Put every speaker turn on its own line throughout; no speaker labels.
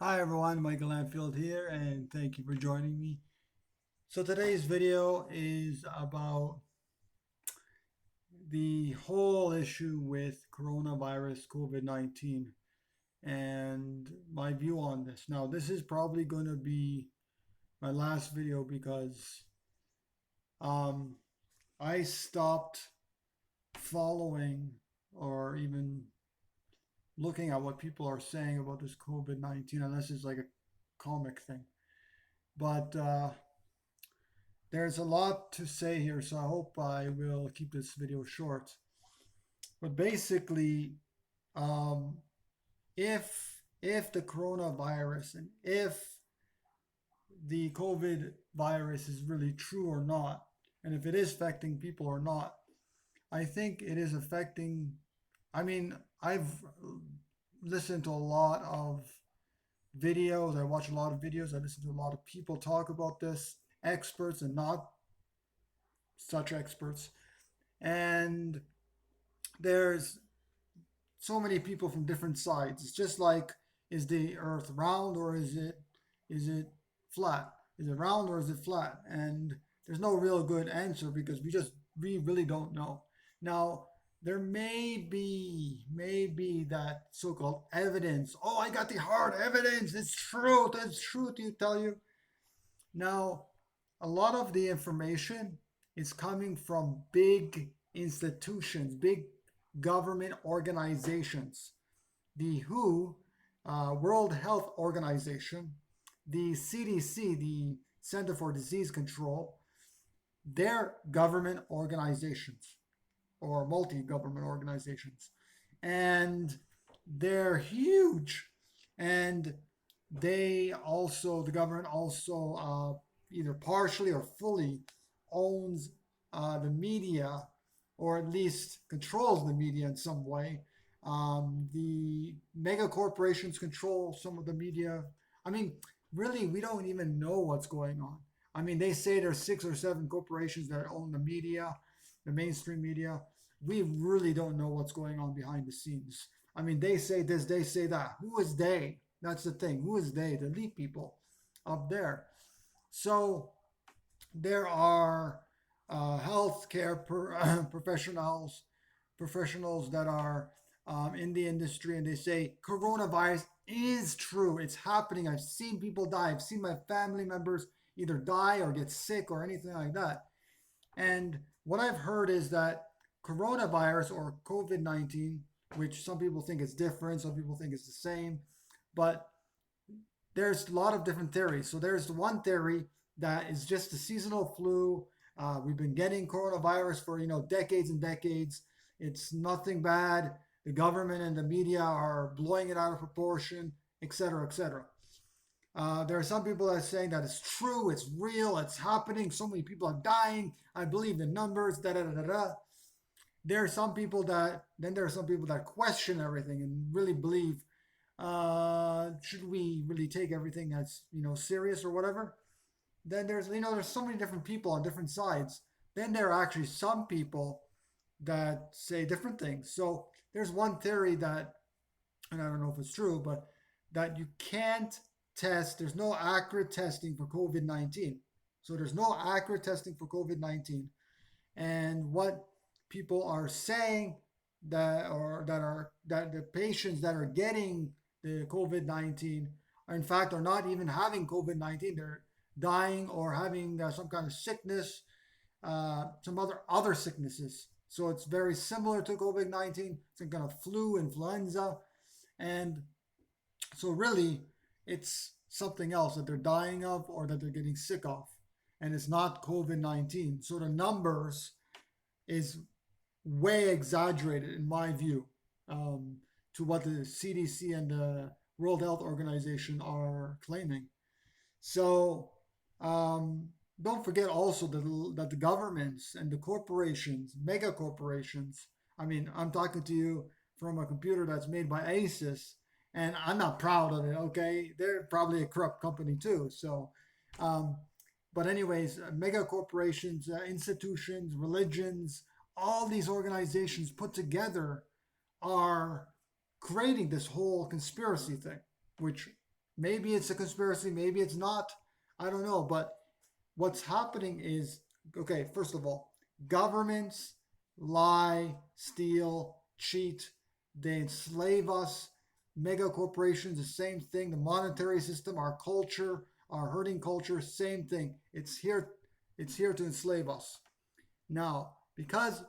Hi everyone, Michael Anfield here, and thank you for joining me. So today's video is about the whole issue with coronavirus COVID-19 and my view on this. Now, this is probably going to be my last video because um, I stopped following or even looking at what people are saying about this COVID-19 unless it's like a comic thing. But there's a lot to say here, so I hope I will keep this video short. But basically, um, if the coronavirus and if the COVID virus is really true or not, and if it is affecting people or not, I think it is affecting. I mean, I've listened to a lot of videos. I watch a lot of videos. I listen to a lot of people talk about this, experts and not such experts. And there's so many people from different sides. It's just like, is the earth round or is it flat? Is it round or is it flat? And there's no real good answer because we really don't know. Now, there may be that so-called evidence. Oh, I got the hard evidence. It's truth. It's truth. You tell you. Now, a lot of the information is coming from big institutions, big government organizations. The WHO, World Health Organization, the CDC, the Center for Disease Control, they're government organizations or multi government organizations. And they're huge. And the government also either partially or fully owns the media, or at least controls the media in some way. The mega corporations control some of the media. I mean, really, we don't even know what's going on. I mean, they say there's 6 or 7 corporations that own the media, the mainstream media. We really don't know what's going on behind the scenes. I mean, they say this, they say that. Who is they? That's the thing. Who is they? The elite people up there. So there are healthcare professionals that are in the industry, and they say coronavirus is true. It's happening. I've seen people die. I've seen my family members either die or get sick or anything like that. And what I've heard is that coronavirus or COVID 19, which some people think is different, some people think it's the same, but there's a lot of different theories. So there's the one theory that is just a seasonal flu. We've been getting coronavirus for decades and decades. It's nothing bad. The government and the media are blowing it out of proportion, etc., etc. There are some people that are saying that it's true, it's real, it's happening. So many people are dying. I believe the numbers. Da da da da da. There are some people that question everything and really believe. Should we really take everything as serious or whatever? Then there's so many different people on different sides. Then there are actually some people that say different things. So there's one theory that, and I don't know if it's true, but that you can't test, there's no accurate testing for COVID 19. So there's no accurate testing for COVID 19. And what people are saying that the patients that are getting the COVID 19 are in fact are not even having COVID 19. They're dying or having some kind of sickness, some other sicknesses. So it's very similar to COVID 19. It's a kind of flu, influenza, and so really, it's something else that they're dying of or that they're getting sick of, and it's not COVID 19. So the numbers is way exaggerated in my view, um, to what the CDC and the World Health Organization are claiming. So um, don't forget also that the governments and the corporations, mega corporations, I mean, I'm talking to you from a computer that's made by Asus, and I'm not proud of it, okay? They're probably a corrupt company too. So, um, but, anyways, mega corporations, institutions, religions, all these organizations put together are creating this whole conspiracy thing, which Maybe it's a conspiracy, maybe it's not. I don't know. But what's happening is, okay, first of all, governments lie, steal, cheat, they enslave us. Mega corporations, the same thing. The monetary system, our culture, our herding culture, same thing. It's here to enslave us. Now, because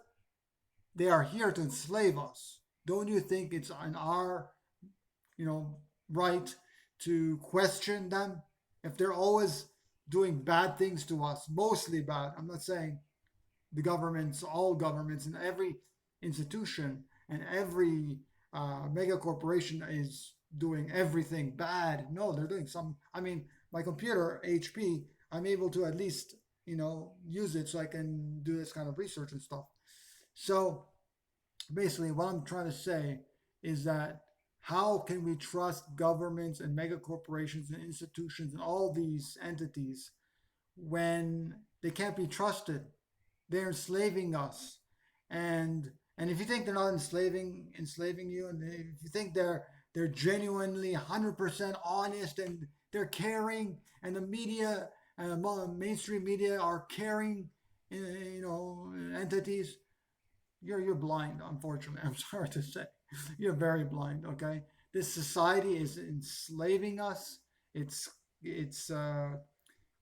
they are here to enslave us, don't you think it's in our, you know, right to question them if they're always doing bad things to us, mostly bad? I'm not saying the governments, all governments, and every institution and every mega corporation is doing everything bad. No, they're doing some. I mean, my computer, HP, I'm able to at least, use it so I can do this kind of research and stuff. So basically, what I'm trying to say is that how can we trust governments and mega corporations and institutions and all these entities when they can't be trusted? They're enslaving us. And if you think they're not enslaving you, and if you think they're genuinely 100% honest and they're caring, and the media, mainstream media are caring, entities, you're blind. Unfortunately, I'm sorry to say, you're very blind. Okay, this society is enslaving us. It's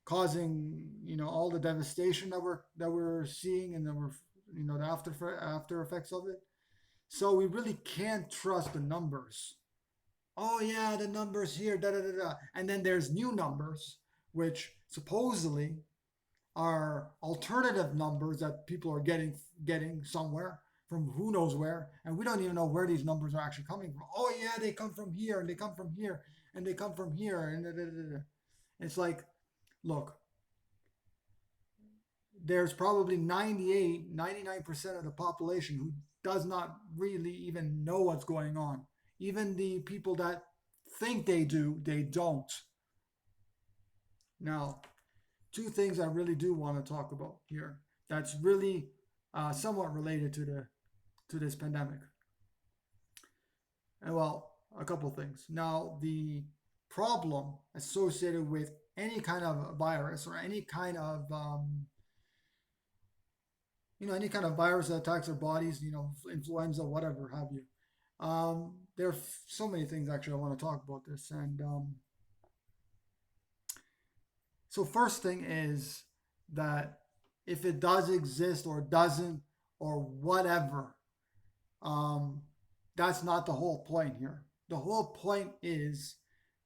causing all the devastation that we're seeing, and that we're the after effects of it. So we really can't trust the numbers. Oh yeah, the numbers here, da da da da, and then there's new numbers which supposedly are alternative numbers that people are getting somewhere from who knows where, and we don't even know where these numbers are actually coming from. Oh yeah, they come from here, and they come from here, and they come from here, and da, da, da, da. It's like, look, there's probably 98, 99% of the population who does not really even know what's going on. Even the people that think they do, they don't. Now, two things I really do want to talk about here that's really somewhat related to this pandemic. And well, a couple things. Now, the problem associated with any kind of virus or any kind of any kind of virus that attacks our bodies, influenza, whatever have you. There are so many things actually I want to talk about this. And so, first thing is that if it does exist or doesn't or whatever, um, that's not the whole point here. The whole point is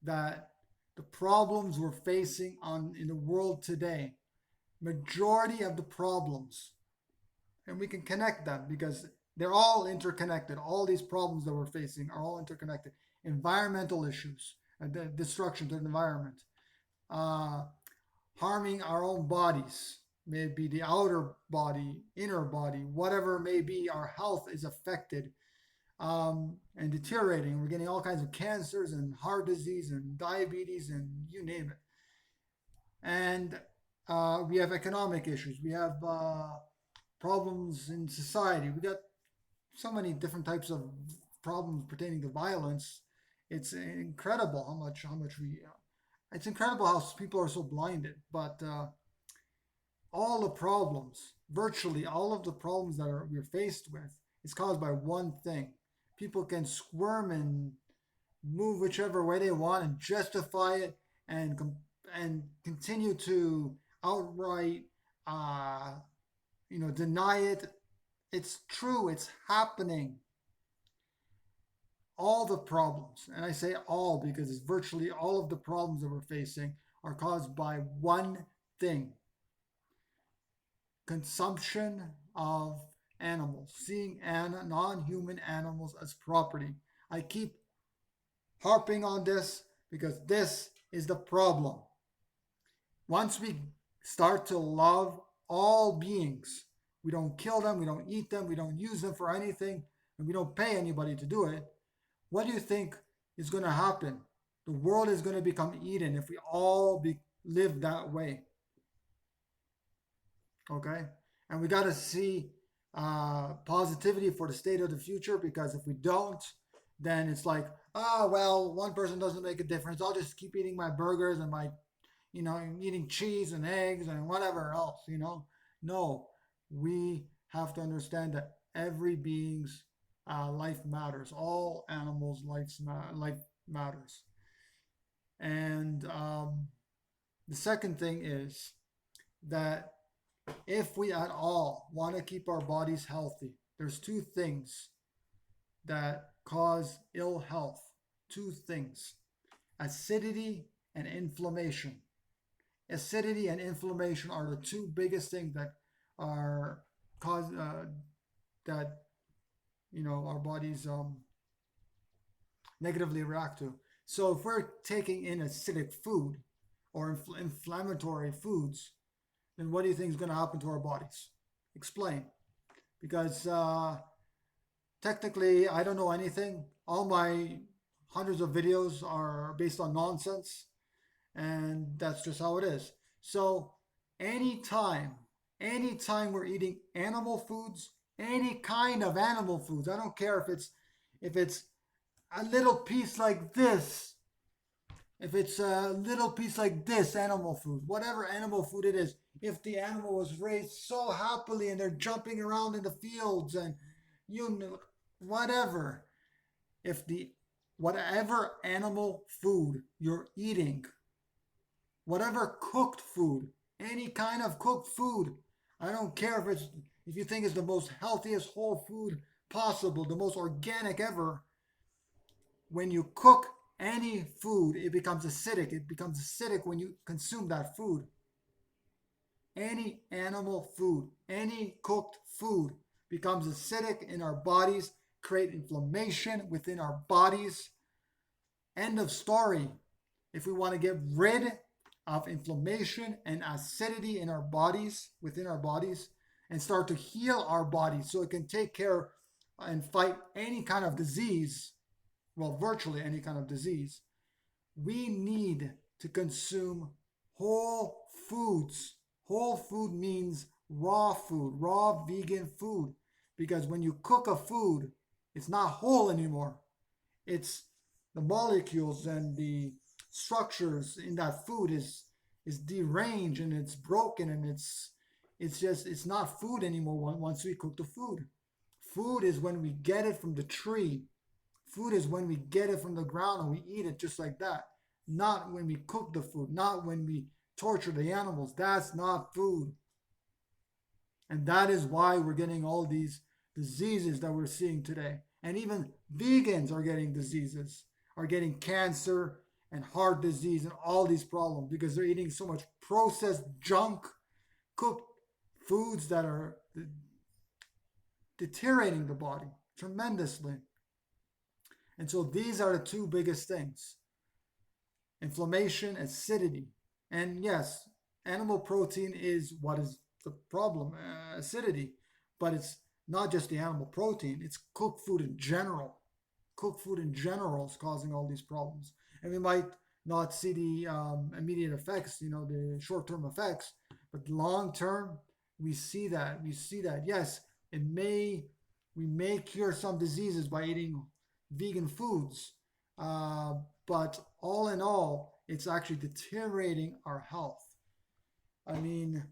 that the problems we're facing in the world today, majority of the problems, and we can connect them because they're all interconnected. All these problems that we're facing are all interconnected. Environmental issues, the destruction to the environment, uh, harming our own bodies, maybe the outer body, inner body, whatever it may be, our health is affected and deteriorating. We're getting all kinds of cancers and heart disease and diabetes and you name it. And we have economic issues. We have problems in society. We got so many different types of problems pertaining to violence. It's incredible how much we. It's incredible how people are so blinded. But all the problems, virtually all of the problems we're faced with, is caused by one thing. People can squirm and move whichever way they want and justify it and and continue to outright, uh, deny it. It's true. It's happening. All the problems, and I say all because it's virtually all of the problems that we're facing are caused by one thing: consumption of animals, seeing non-human animals as property. I keep harping on this because this is the problem. Once we start to love all beings, we don't kill them, we don't eat them, we don't use them for anything, and we don't pay anybody to do it. What do you think is going to happen? The world is going to become Eden if we all live that way. Okay? And we got to see positivity for the state of the future, because if we don't, then it's like, Ah, well, one person doesn't make a difference. I'll just keep eating my burgers and my, eating cheese and eggs and whatever else. No, we have to understand that every being's life matters. All animals' life matters. And the second thing is that if we at all want to keep our bodies healthy, there's two things that cause ill health. Two things: acidity and inflammation. Acidity and inflammation are the two biggest things that are cause that our bodies negatively react to. So if we're taking in acidic food or inflammatory foods, then what do you think is going to happen to our bodies? Explain. Because technically, I don't know anything. All my hundreds of videos are based on nonsense, and that's just how it is. So, anytime, anytime we're eating animal foods, any kind of animal foods, I don't care if it's a little piece like this, if it's a little piece like this animal food, whatever animal food it is, if the animal was raised so happily and they're jumping around in the fields and you know, whatever, if the whatever animal food you're eating, whatever cooked food, any kind of cooked food, I don't care if you think it's the most healthiest whole food possible, the most organic ever, when you cook any food, it becomes acidic. It becomes acidic when you consume that food. Any animal food, any cooked food becomes acidic in our bodies, create inflammation within our bodies. End of story. If we want to get rid of inflammation and acidity in our bodies, within our bodies, and start to heal our bodies so it can take care and fight any kind of disease, well, virtually any kind of disease, we need to consume whole foods. Whole food means raw food, raw vegan food. Because when you cook a food, it's not whole anymore. It's the molecules and the structures in that food is deranged and it's broken and it's not food anymore once we cook the food. Food is when we get it from the tree. Food is when we get it from the ground and we eat it just like that. Not when we cook the food, not when we torture the animals. That's not food. And that is why we're getting all these diseases that we're seeing today. And even vegans are getting diseases, are getting cancer and heart disease and all these problems because they're eating so much processed junk, cooked foods that are deteriorating the body tremendously. And so these are the two biggest things: inflammation, acidity. And yes, animal protein is what is the problem, acidity. But it's not just the animal protein, it's cooked food in general. Cooked food in general is causing all these problems. And we might not see the immediate effects, the short term effects, but long term, we see that. We see that, yes, we may cure some diseases by eating vegan foods, uh, but all in all, it's actually deteriorating our health. I mean,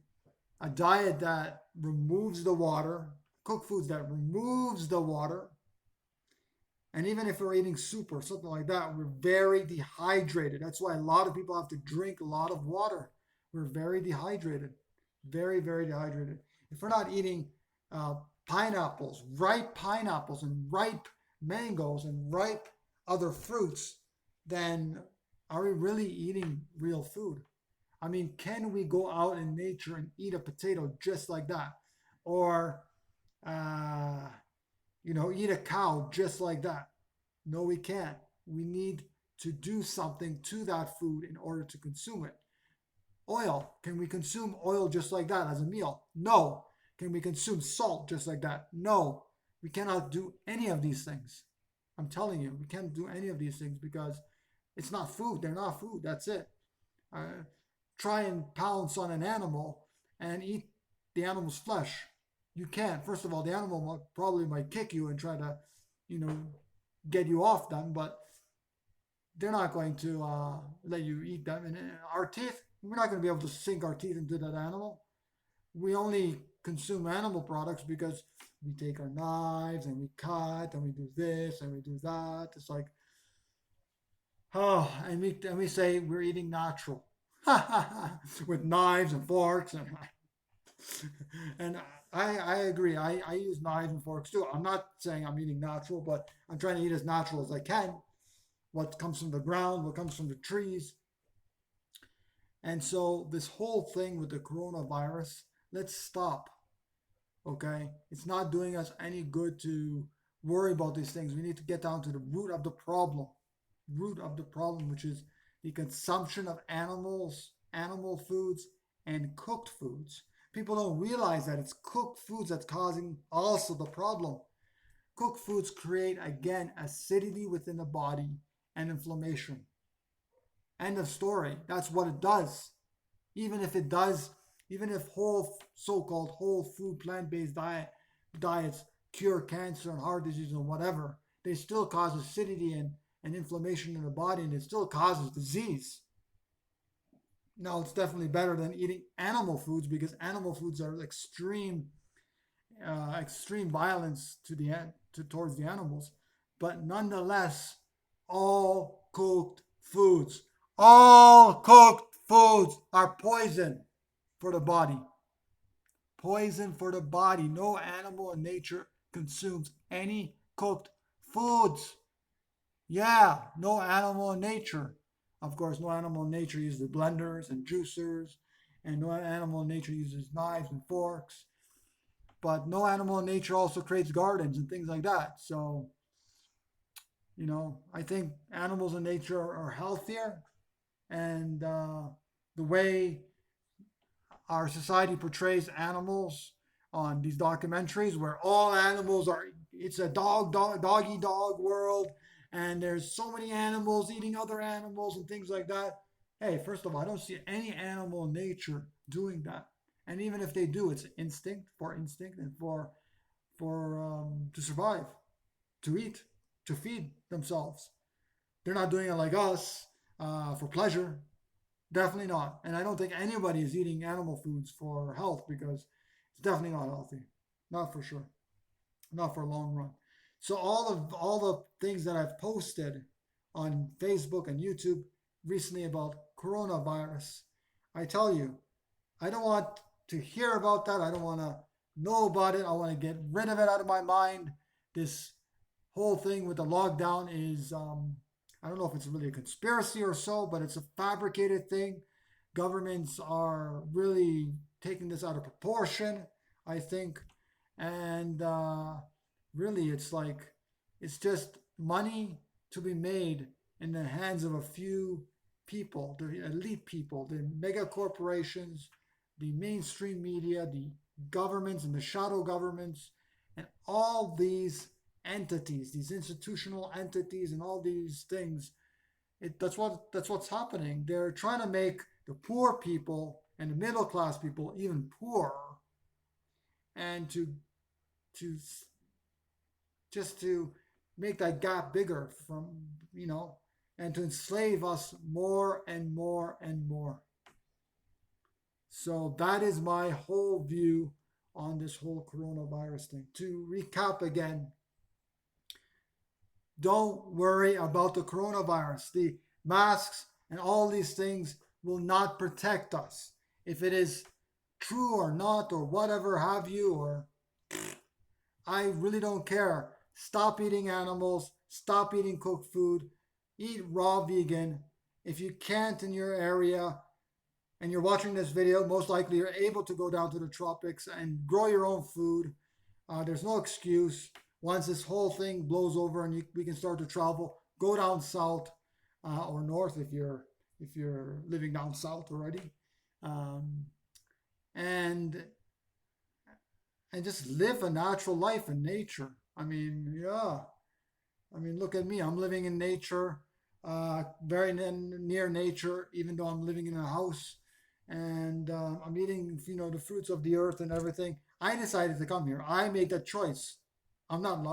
a diet that removes the water, cooked foods that removes the water, and even if we're eating soup or something like that, we're very dehydrated. That's why a lot of people have to drink a lot of water. We're very dehydrated, very, very dehydrated. If we're not eating uh, pineapples, and ripe mangoes and ripe other fruits, then are we really eating real food? I mean, can we go out in nature and eat a potato just like that? Or, uh, eat a cow just like that? No, we can't. We need to do something to that food in order to consume it. Oil. Can we consume oil just like that as a meal? No. Can we consume salt just like that? No. We cannot do any of these things. I'm telling you, we can't do any of these things because it's not food. They're not food. That's it. Uh, Try and pounce on an animal and eat the animal's flesh. You can't. First of all, the animal probably might kick you and try to, you know, get you off them. But they're not going to let you eat them. And our teeth, we're not going to be able to sink our teeth into that animal. We only consume animal products because we take our knives and we cut and we do this and we do that. It's like, oh, and we say we're eating natural with knives and forks and I agree. I use knives and forks too. I'm not saying I'm eating natural, but I'm trying to eat as natural as I can. What comes from the ground, what comes from the trees. And so this whole thing with the coronavirus, let's stop. Okay? It's not doing us any good to worry about these things. We need to get down to the root of the problem. Root of the problem, which is the consumption of animals, animal foods, and cooked foods. People don't realize that it's cooked foods that's causing also the problem. Cooked foods create, again, acidity within the body and inflammation. End of story. That's what it does. Even if it does, even if whole so-called whole food plant-based diets cure cancer and heart disease and whatever, they still cause acidity and inflammation in the body, and it still causes disease. Now it's definitely better than eating animal foods because animal foods are extreme violence towards the animals, but nonetheless, all cooked foods, all cooked foods are poison for the body. Poison for the body. No animal in nature consumes any cooked foods. Yeah, no animal in nature. Of course, no animal in nature uses blenders and juicers, and no animal in nature uses knives and forks. But no animal in nature also creates gardens and things like that. So, I think animals in nature are healthier, and the way our society portrays animals on these documentaries, where all animals are, it's a doggy dog world, and there's so many animals eating other animals and things like that. Hey, first of all, I don't see any animal in nature doing that. And even if they do, it's instinct and for to survive, to eat, to feed themselves. They're not doing it like us for pleasure. Definitely not. And I don't think anybody is eating animal foods for health because it's definitely not healthy. Not for sure. Not for a long run. So all the things that I've posted on Facebook and YouTube recently about coronavirus, I tell you, I don't want to hear about that. I don't want to know about it. I want to get rid of it out of my mind. This whole thing with the lockdown is, I don't know if it's really a conspiracy or so, but it's a fabricated thing. Governments are really taking this out of proportion, I think. And really, it's like, it's just money to be made in the hands of a few people, the elite people, the mega corporations, the mainstream media, the governments and the shadow governments, and all these entities, these institutional entities, and all these things. That's what's happening. They're trying to make the poor people and the middle class people even poorer, and to just to make that gap bigger from and to enslave us more and more and more. So that is my whole view on this whole coronavirus thing. To recap again, don't worry about the coronavirus. The masks and all these things will not protect us. If it is true or not, or whatever have you, or I really don't care. Stop eating animals, stop eating cooked food, eat raw vegan. If you can't in your area and you're watching this video, most likely you're able to go down to the tropics and grow your own food. There's no excuse. Once this whole thing blows over and we can start to travel, go down south or north if you're living down south already, um, and and just live a natural life in nature. I mean, yeah. I mean, look at me. I'm living in nature, very near nature, even though I'm living in a house, and I'm eating, the fruits of the earth and everything. I decided to come here. I made that choice. I'm not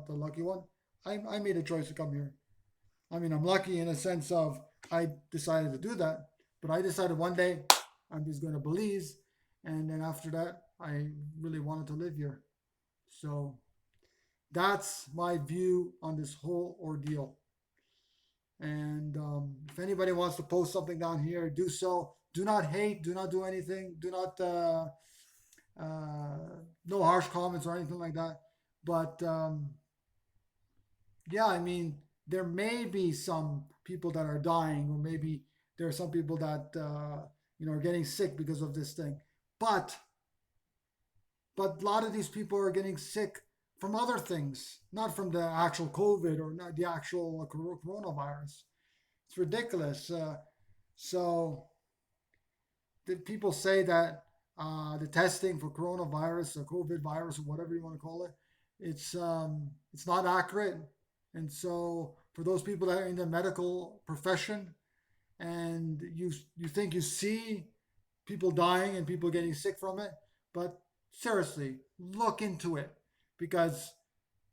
the lucky one. I made a choice to come here. I mean, I'm lucky in a sense of I decided to do that, but I decided one day I'm just going to Belize, and then after that, I really wanted to live here. So that's my view on this whole ordeal. And if anybody wants to post something down here, do so. Do not hate. Do not do anything. Do not uh, no harsh comments or anything like that. But yeah, I mean, there may be some people that are dying, or maybe there are some people that are getting sick because of this thing. But a lot of these people are getting sick from other things, not from the actual COVID or not the actual coronavirus. It's ridiculous. So the people say that the testing for coronavirus or COVID virus or whatever you want to call it, it's not accurate. And so for those people that are in the medical profession and you think you see people dying and people getting sick from it, but seriously, look into it because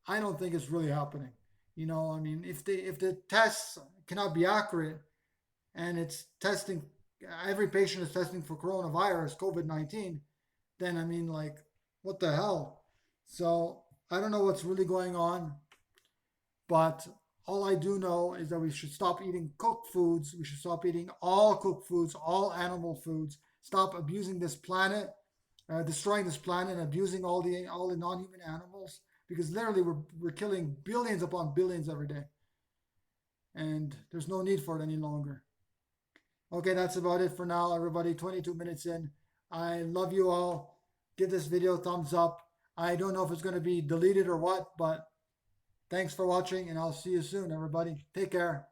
I don't think it's really happening. I mean, if the tests cannot be accurate and it's testing, every patient is testing for coronavirus, COVID-19, then I mean, like, what the hell? So I don't know what's really going on, but all I do know is that we should stop eating cooked foods. We should stop eating all cooked foods, all animal foods. Stop abusing this planet, destroying this planet, and abusing all the non-human animals. Because literally, we're killing billions upon billions every day, and there's no need for it any longer. Okay, that's about it for now, everybody. 22 minutes in. I love you all. Give this video a thumbs up. I don't know if it's going to be deleted or what, but thanks for watching, and I'll see you soon, everybody. Take care.